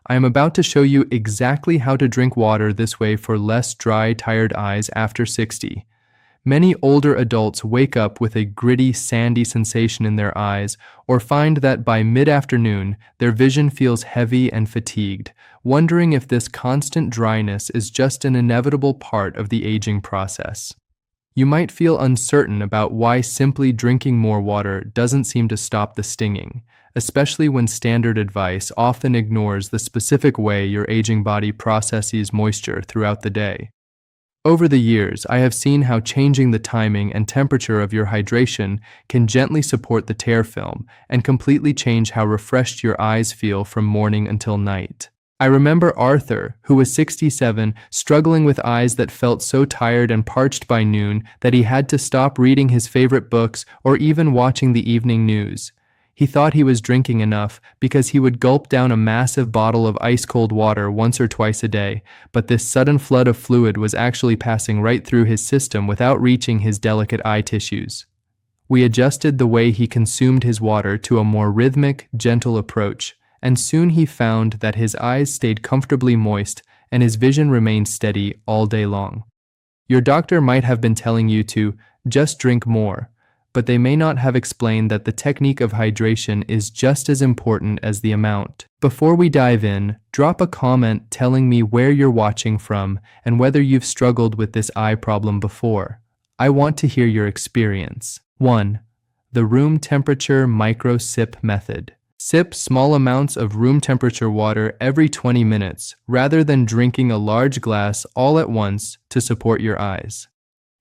I am about to show you exactly how to drink water this way for less dry, tired eyes after 60. Many older adults wake up with a gritty, sandy sensation in their eyes or find that by mid-afternoon, their vision feels heavy and fatigued, wondering if this constant dryness is just an inevitable part of the aging process. You might feel uncertain about why simply drinking more water doesn't seem to stop the stinging, especially when standard advice often ignores the specific way your aging body processes moisture throughout the day. Over the years, I have seen how changing the timing and temperature of your hydration can gently support the tear film and completely change how refreshed your eyes feel from morning until night. I remember Arthur, who was 67, struggling with eyes that felt so tired and parched by noon that he had to stop reading his favorite books or even watching the evening news. He thought he was drinking enough because he would gulp down a massive bottle of ice-cold water once or twice a day, but this sudden flood of fluid was actually passing right through his system without reaching his delicate eye tissues. We adjusted the way he consumed his water to a more rhythmic, gentle approach, and soon he found that his eyes stayed comfortably moist and his vision remained steady all day long. Your doctor might have been telling you to just drink more, but they may not have explained that the technique of hydration is just as important as the amount. Before we dive in, drop a comment telling me where you're watching from and whether you've struggled with this eye problem before. I want to hear your experience. 1. The room temperature micro sip method. Sip small amounts of room temperature water every 20 minutes rather than drinking a large glass all at once to support your eyes.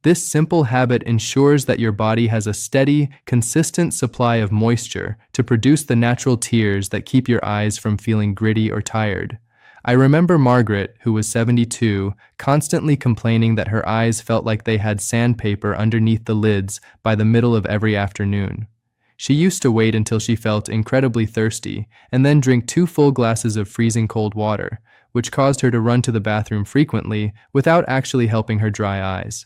This simple habit ensures that your body has a steady, consistent supply of moisture to produce the natural tears that keep your eyes from feeling gritty or tired. I remember Margaret, who was 72, constantly complaining that her eyes felt like they had sandpaper underneath the lids by the middle of every afternoon. She used to wait until she felt incredibly thirsty and then drink 2 full glasses of freezing cold water, which caused her to run to the bathroom frequently without actually helping her dry eyes.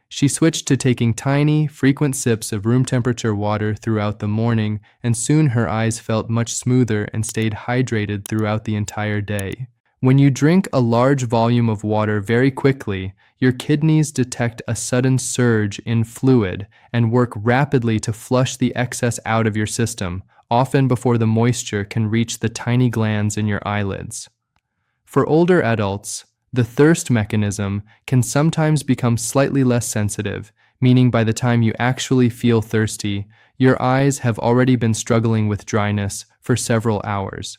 She switched to taking tiny, frequent sips of room temperature water throughout the morning, and soon her eyes felt much smoother and stayed hydrated throughout the entire day. When you drink a large volume of water very quickly, your kidneys detect a sudden surge in fluid and work rapidly to flush the excess out of your system, often before the moisture can reach the tiny glands in your eyelids. For older adults, the thirst mechanism can sometimes become slightly less sensitive, meaning by the time you actually feel thirsty, your eyes have already been struggling with dryness for several hours.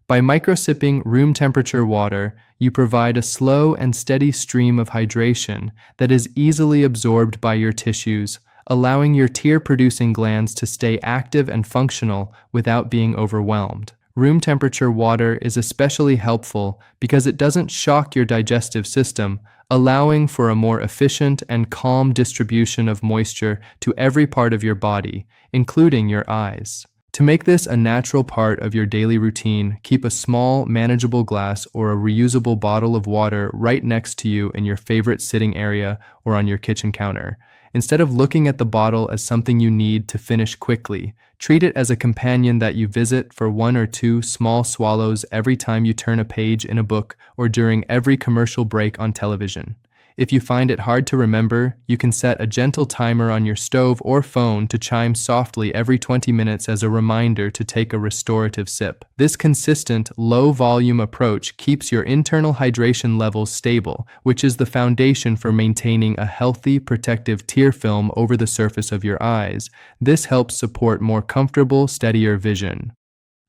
By microsipping room temperature water, you provide a slow and steady stream of hydration that is easily absorbed by your tissues, allowing your tear-producing glands to stay active and functional without being overwhelmed. Room temperature water is especially helpful because it doesn't shock your digestive system, allowing for a more efficient and calm distribution of moisture to every part of your body, including your eyes. To make this a natural part of your daily routine, keep a small, manageable glass or a reusable bottle of water right next to you in your favorite sitting area or on your kitchen counter. Instead of looking at the bottle as something you need to finish quickly, treat it as a companion that you visit for 1 or 2 small swallows every time you turn a page in a book or during every commercial break on television. If you find it hard to remember, you can set a gentle timer on your stove or phone to chime softly every 20 minutes as a reminder to take a restorative sip. This consistent, low-volume approach keeps your internal hydration levels stable, which is the foundation for maintaining a healthy, protective tear film over the surface of your eyes. This helps support more comfortable, steadier vision.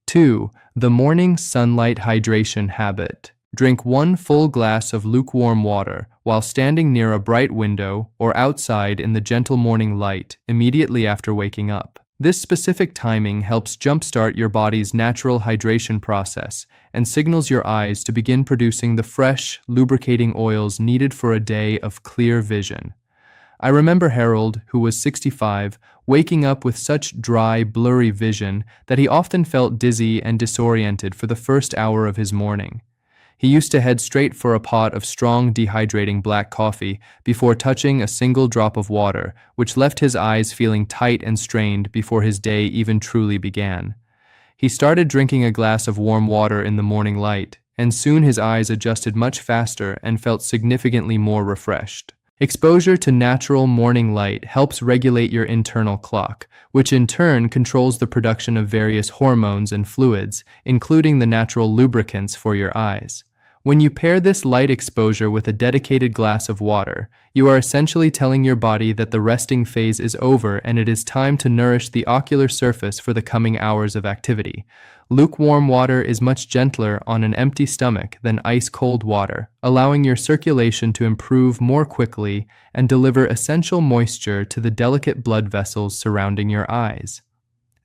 2. The morning sunlight hydration habit. Drink 1 full glass of lukewarm water while standing near a bright window or outside in the gentle morning light immediately after waking up. This specific timing helps jumpstart your body's natural hydration process and signals your eyes to begin producing the fresh, lubricating oils needed for a day of clear vision. I remember Harold, who was 65, waking up with such dry, blurry vision that he often felt dizzy and disoriented for the first hour of his morning. He used to head straight for a pot of strong, dehydrating black coffee before touching a single drop of water, which left his eyes feeling tight and strained before his day even truly began. He started drinking a glass of warm water in the morning light, and soon his eyes adjusted much faster and felt significantly more refreshed. Exposure to natural morning light helps regulate your internal clock, which in turn controls the production of various hormones and fluids, including the natural lubricants for your eyes. When you pair this light exposure with a dedicated glass of water, you are essentially telling your body that the resting phase is over and it is time to nourish the ocular surface for the coming hours of activity. Lukewarm water is much gentler on an empty stomach than ice-cold water, allowing your circulation to improve more quickly and deliver essential moisture to the delicate blood vessels surrounding your eyes.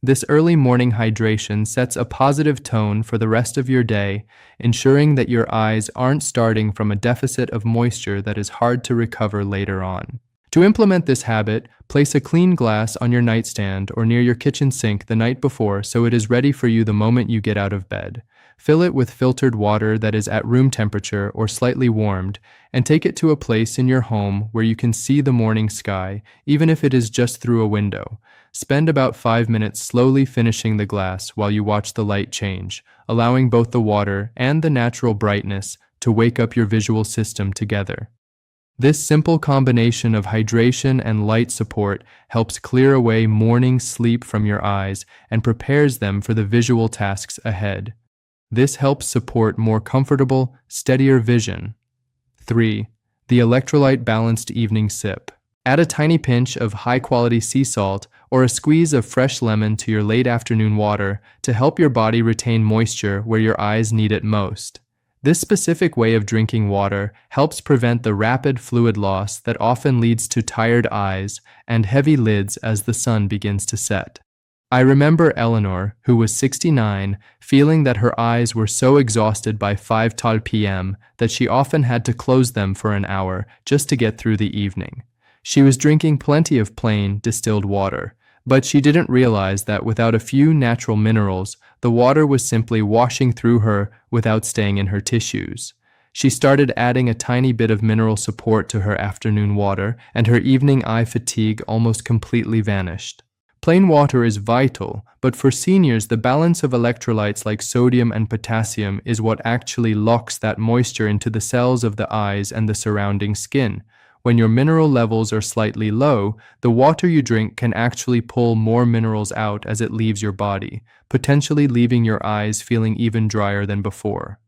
This early morning hydration sets a positive tone for the rest of your day, ensuring that your eyes aren't starting from a deficit of moisture that is hard to recover later on. To implement this habit, place a clean glass on your nightstand or near your kitchen sink the night before so it is ready for you the moment you get out of bed. Fill it with filtered water that is at room temperature or slightly warmed, and take it to a place in your home where you can see the morning sky, even if it is just through a window. Spend about 5 minutes slowly finishing the glass while you watch the light change, allowing both the water and the natural brightness to wake up your visual system together. This simple combination of hydration and light support helps clear away morning sleep from your eyes and prepares them for the visual tasks ahead. This helps support more comfortable, steadier vision. 3. The electrolyte-balanced evening sip. Add a tiny pinch of high-quality sea salt or a squeeze of fresh lemon to your late afternoon water to help your body retain moisture where your eyes need it most. This specific way of drinking water helps prevent the rapid fluid loss that often leads to tired eyes and heavy lids as the sun begins to set. I remember Eleanor, who was 69, feeling that her eyes were so exhausted by 5 p.m. that she often had to close them for an hour just to get through the evening. She was drinking plenty of plain, distilled water, but she didn't realize that without a few natural minerals, the water was simply washing through her without staying in her tissues. She started adding a tiny bit of mineral support to her afternoon water, and her evening eye fatigue almost completely vanished. Plain water is vital, but for seniors, the balance of electrolytes like sodium and potassium is what actually locks that moisture into the cells of the eyes and the surrounding skin. When your mineral levels are slightly low, the water you drink can actually pull more minerals out as it leaves your body, potentially leaving your eyes feeling even drier than before.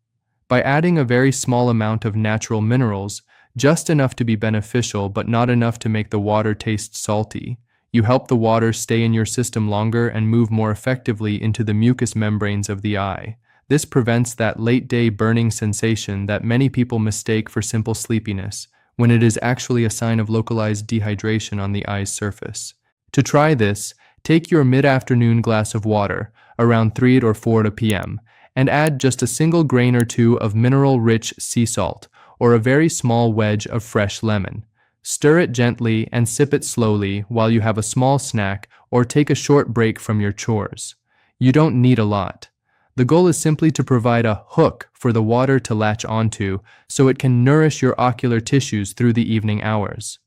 By adding a very small amount of natural minerals, just enough to be beneficial but not enough to make the water taste salty, you help the water stay in your system longer and move more effectively into the mucous membranes of the eye. This prevents that late-day burning sensation that many people mistake for simple sleepiness, when it is actually a sign of localized dehydration on the eye's surface. To try this, take your mid-afternoon glass of water, around 3 or 4 p.m., and add just a single grain or two of mineral-rich sea salt, or a very small wedge of fresh lemon. Stir it gently and sip it slowly while you have a small snack or take a short break from your chores. You don't need a lot. The goal is simply to provide a hook for the water to latch onto so it can nourish your ocular tissues through the evening hours.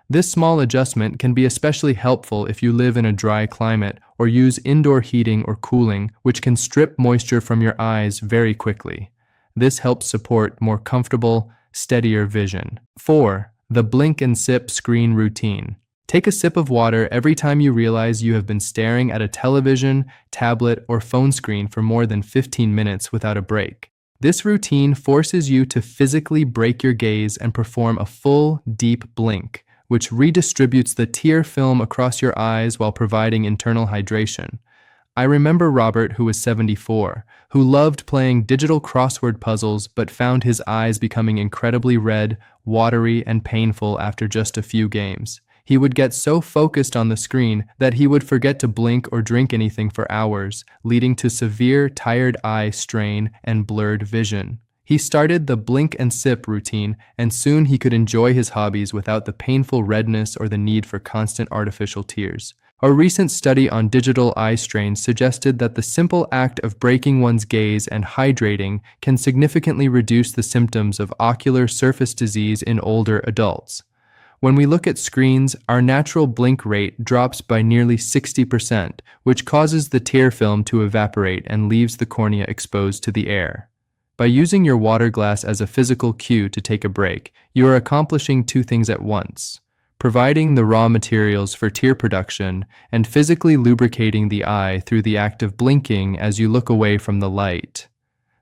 This small adjustment can be especially helpful if you live in a dry climate or use indoor heating or cooling, which can strip moisture from your eyes very quickly. This helps support more comfortable, steadier vision. 4. The blink and sip screen routine. Take a sip of water every time you realize you have been staring at a television, tablet, or phone screen for more than 15 minutes without a break. This routine forces you to physically break your gaze and perform a full, deep blink, which redistributes the tear film across your eyes while providing internal hydration. I remember Robert, who was 74, who loved playing digital crossword puzzles but found his eyes becoming incredibly red, watery, and painful after just a few games. He would get so focused on the screen that he would forget to blink or drink anything for hours, leading to severe tired eye strain and blurred vision. He started the blink and sip routine, and soon he could enjoy his hobbies without the painful redness or the need for constant artificial tears. A recent study on digital eye strain suggested that the simple act of breaking one's gaze and hydrating can significantly reduce the symptoms of ocular surface disease in older adults. When we look at screens, our natural blink rate drops by nearly 60%, which causes the tear film to evaporate and leaves the cornea exposed to the air. By using your water glass as a physical cue to take a break, you are accomplishing two things at once: providing the raw materials for tear production and physically lubricating the eye through the act of blinking as you look away from the light.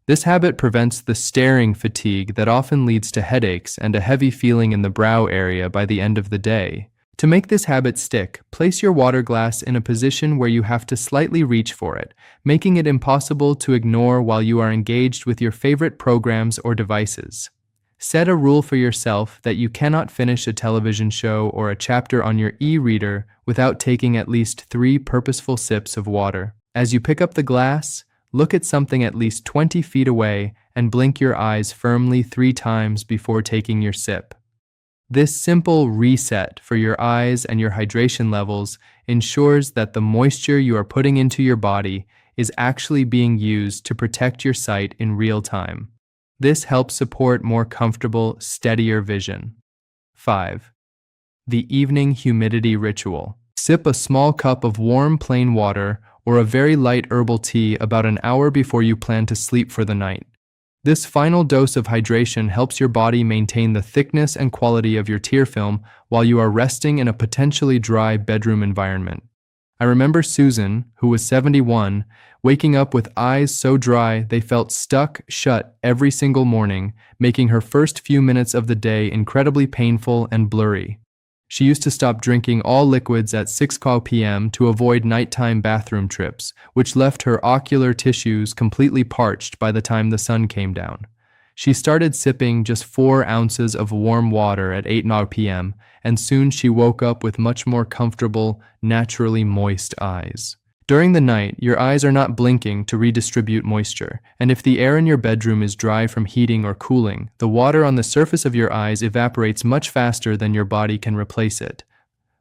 This habit prevents the staring fatigue that often leads to headaches and a heavy feeling in the brow area by the end of the day. To make this habit stick, place your water glass in a position where you have to slightly reach for it, making it impossible to ignore while you are engaged with your favorite programs or devices. Set a rule for yourself that you cannot finish a television show or a chapter on your e-reader without taking at least 3 purposeful sips of water. As you pick up the glass, look at something at least 20 feet away and blink your eyes firmly 3 times before taking your sip. This simple reset for your eyes and your hydration levels ensures that the moisture you are putting into your body is actually being used to protect your sight in real time. This helps support more comfortable, steadier vision. 5. The evening humidity ritual. Sip a small cup of warm plain water or a very light herbal tea about an hour before you plan to sleep for the night. This final dose of hydration helps your body maintain the thickness and quality of your tear film while you are resting in a potentially dry bedroom environment. I remember Susan, who was 71, waking up with eyes so dry they felt stuck shut every single morning, making her first few minutes of the day incredibly painful and blurry. She used to stop drinking all liquids at 6 p.m. to avoid nighttime bathroom trips, which left her ocular tissues completely parched by the time the sun came down. She started sipping just 4 ounces of warm water at 8 p.m., and soon she woke up with much more comfortable, naturally moist eyes. During the night, your eyes are not blinking to redistribute moisture, and if the air in your bedroom is dry from heating or cooling, the water on the surface of your eyes evaporates much faster than your body can replace it.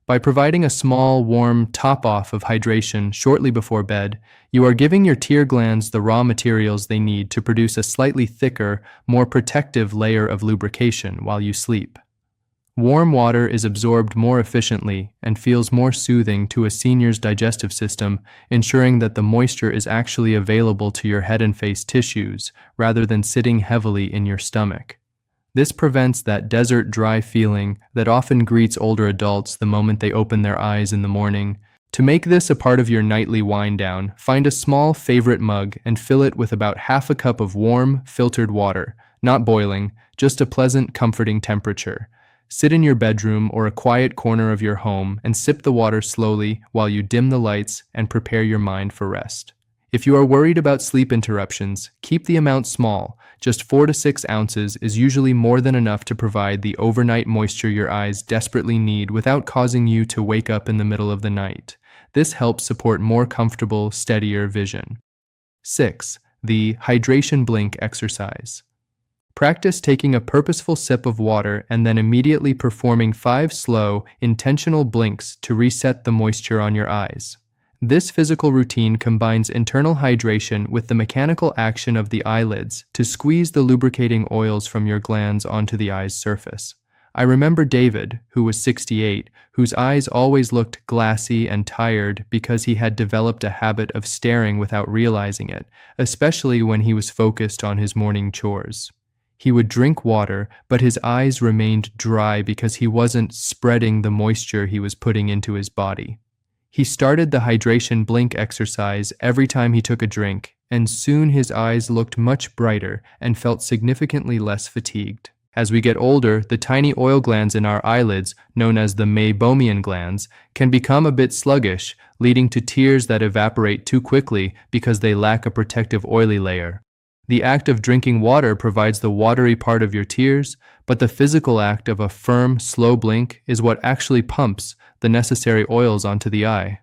By providing a small, warm top-off of hydration shortly before bed, you are giving your tear glands the raw materials they need to produce a slightly thicker, more protective layer of lubrication while you sleep. Warm water is absorbed more efficiently and feels more soothing to a senior's digestive system, ensuring that the moisture is actually available to your head and face tissues rather than sitting heavily in your stomach. This prevents that desert dry feeling that often greets older adults the moment they open their eyes in the morning. To make this a part of your nightly wind down, find a small favorite mug and fill it with about half a cup of warm, filtered water, not boiling, just a pleasant, comforting temperature. Sit in your bedroom or a quiet corner of your home and sip the water slowly while you dim the lights and prepare your mind for rest. If you are worried about sleep interruptions, keep the amount small. Just 4 to 6 ounces is usually more than enough to provide the overnight moisture your eyes desperately need without causing you to wake up in the middle of the night. This helps support more comfortable, steadier vision. 6. The hydration blink exercise. Practice taking a purposeful sip of water and then immediately performing 5 slow, intentional blinks to reset the moisture on your eyes. This physical routine combines internal hydration with the mechanical action of the eyelids to squeeze the lubricating oils from your glands onto the eye's surface. I remember David, who was 68, whose eyes always looked glassy and tired because he had developed a habit of staring without realizing it, especially when he was focused on his morning chores. He would drink water, but his eyes remained dry because he wasn't spreading the moisture he was putting into his body. He started the hydration blink exercise every time he took a drink, and soon his eyes looked much brighter and felt significantly less fatigued. As we get older, the tiny oil glands in our eyelids, known as the meibomian glands, can become a bit sluggish, leading to tears that evaporate too quickly because they lack a protective oily layer. The act of drinking water provides the watery part of your tears, but the physical act of a firm, slow blink is what actually pumps the necessary oils onto the eye.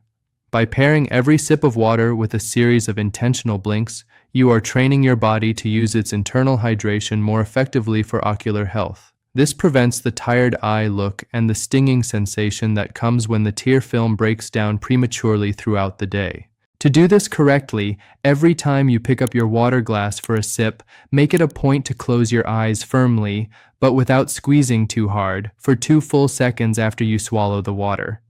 By pairing every sip of water with a series of intentional blinks, you are training your body to use its internal hydration more effectively for ocular health. This prevents the tired eye look and the stinging sensation that comes when the tear film breaks down prematurely throughout the day. To do this correctly, every time you pick up your water glass for a sip, make it a point to close your eyes firmly, but without squeezing too hard, for 2 full seconds after you swallow the water.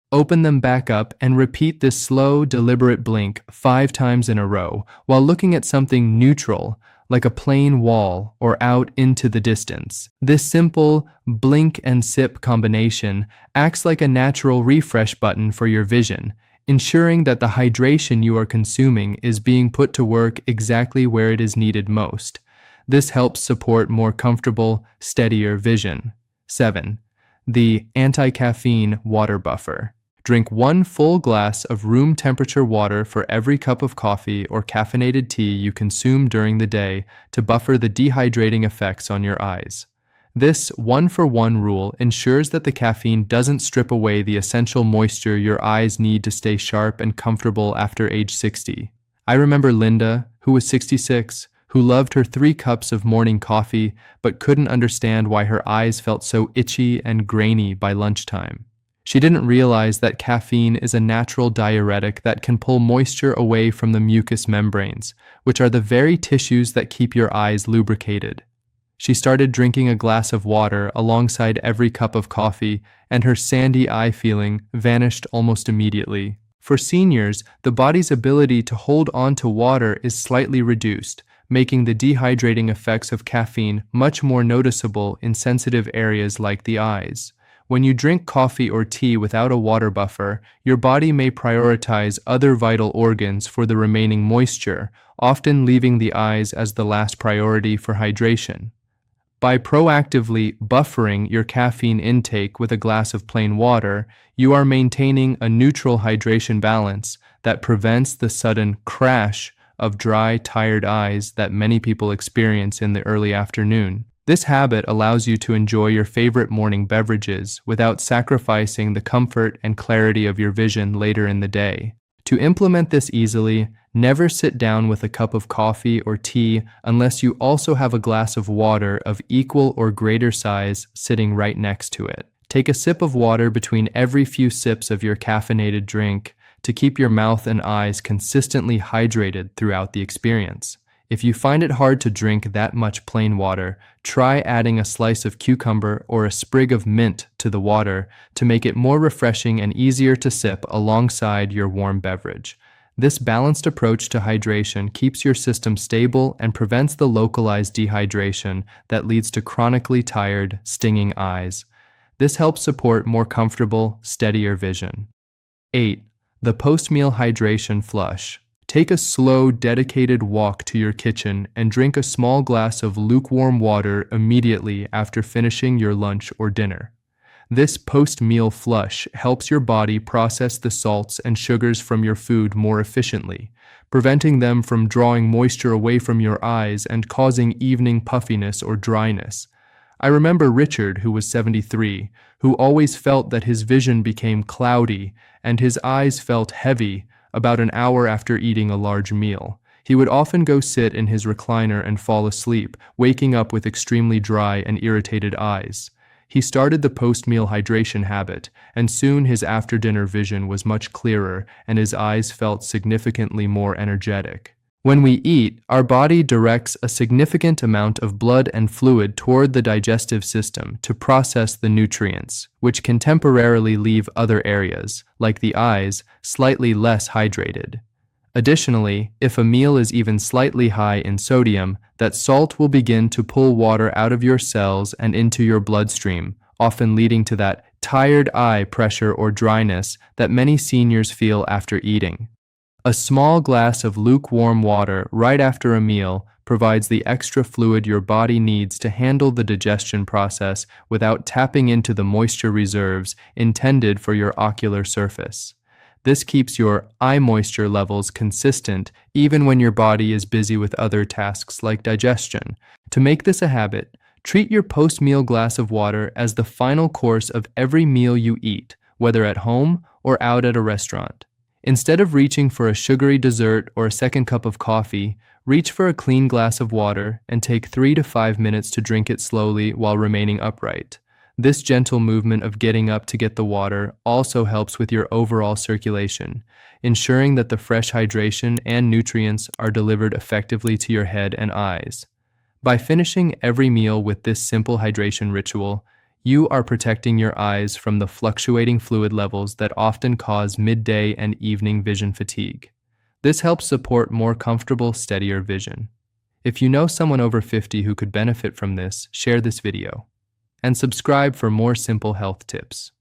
Open them back up and repeat this slow, deliberate blink 5 times in a row, while looking at something neutral, like a plain wall or out into the distance. This simple blink and sip combination acts like a natural refresh button for your vision, ensuring that the hydration you are consuming is being put to work exactly where it is needed most. This helps support more comfortable, steadier vision. 7. The anti-caffeine water buffer. Drink 1 full glass of room temperature water for every cup of coffee or caffeinated tea you consume during the day to buffer the dehydrating effects on your eyes. This 1-for-1 rule ensures that the caffeine doesn't strip away the essential moisture your eyes need to stay sharp and comfortable after age 60. I remember Linda, who was 66, who loved her 3 cups of morning coffee but couldn't understand why her eyes felt so itchy and grainy by lunchtime. She didn't realize that caffeine is a natural diuretic that can pull moisture away from the mucous membranes, which are the very tissues that keep your eyes lubricated. She started drinking a glass of water alongside every cup of coffee, and her sandy eye feeling vanished almost immediately. For seniors, the body's ability to hold on to water is slightly reduced, making the dehydrating effects of caffeine much more noticeable in sensitive areas like the eyes. When you drink coffee or tea without a water buffer, your body may prioritize other vital organs for the remaining moisture, often leaving the eyes as the last priority for hydration. By proactively buffering your caffeine intake with a glass of plain water, you are maintaining a neutral hydration balance that prevents the sudden crash of dry, tired eyes that many people experience in the early afternoon. This habit allows you to enjoy your favorite morning beverages without sacrificing the comfort and clarity of your vision later in the day. To implement this easily, never sit down with a cup of coffee or tea unless you also have a glass of water of equal or greater size sitting right next to it. Take a sip of water between every few sips of your caffeinated drink to keep your mouth and eyes consistently hydrated throughout the experience. If you find it hard to drink that much plain water, try adding a slice of cucumber or a sprig of mint to the water to make it more refreshing and easier to sip alongside your warm beverage. This balanced approach to hydration keeps your system stable and prevents the localized dehydration that leads to chronically tired, stinging eyes. This helps support more comfortable, steadier vision. 8. The post-meal hydration flush. Take a slow, dedicated walk to your kitchen and drink a small glass of lukewarm water immediately after finishing your lunch or dinner. This post-meal flush helps your body process the salts and sugars from your food more efficiently, preventing them from drawing moisture away from your eyes and causing evening puffiness or dryness. I remember Richard, who was 73, who always felt that his vision became cloudy and his eyes felt heavy about an hour after eating a large meal. He would often go sit in his recliner and fall asleep, waking up with extremely dry and irritated eyes. He started the post-meal hydration habit, and soon his after-dinner vision was much clearer and his eyes felt significantly more energetic. When we eat, our body directs a significant amount of blood and fluid toward the digestive system to process the nutrients, which can temporarily leave other areas, like the eyes, slightly less hydrated. Additionally, if a meal is even slightly high in sodium, that salt will begin to pull water out of your cells and into your bloodstream, often leading to that tired eye pressure or dryness that many seniors feel after eating. A small glass of lukewarm water right after a meal provides the extra fluid your body needs to handle the digestion process without tapping into the moisture reserves intended for your ocular surface. This keeps your eye moisture levels consistent even when your body is busy with other tasks like digestion. To make this a habit, treat your post-meal glass of water as the final course of every meal you eat, whether at home or out at a restaurant. Instead of reaching for a sugary dessert or a second cup of coffee, reach for a clean glass of water and take 3 to 5 minutes to drink it slowly while remaining upright. This gentle movement of getting up to get the water also helps with your overall circulation, ensuring that the fresh hydration and nutrients are delivered effectively to your head and eyes. By finishing every meal with this simple hydration ritual, you are protecting your eyes from the fluctuating fluid levels that often cause midday and evening vision fatigue. This helps support more comfortable, steadier vision. If you know someone over 50 who could benefit from this, share this video. And subscribe for more simple health tips.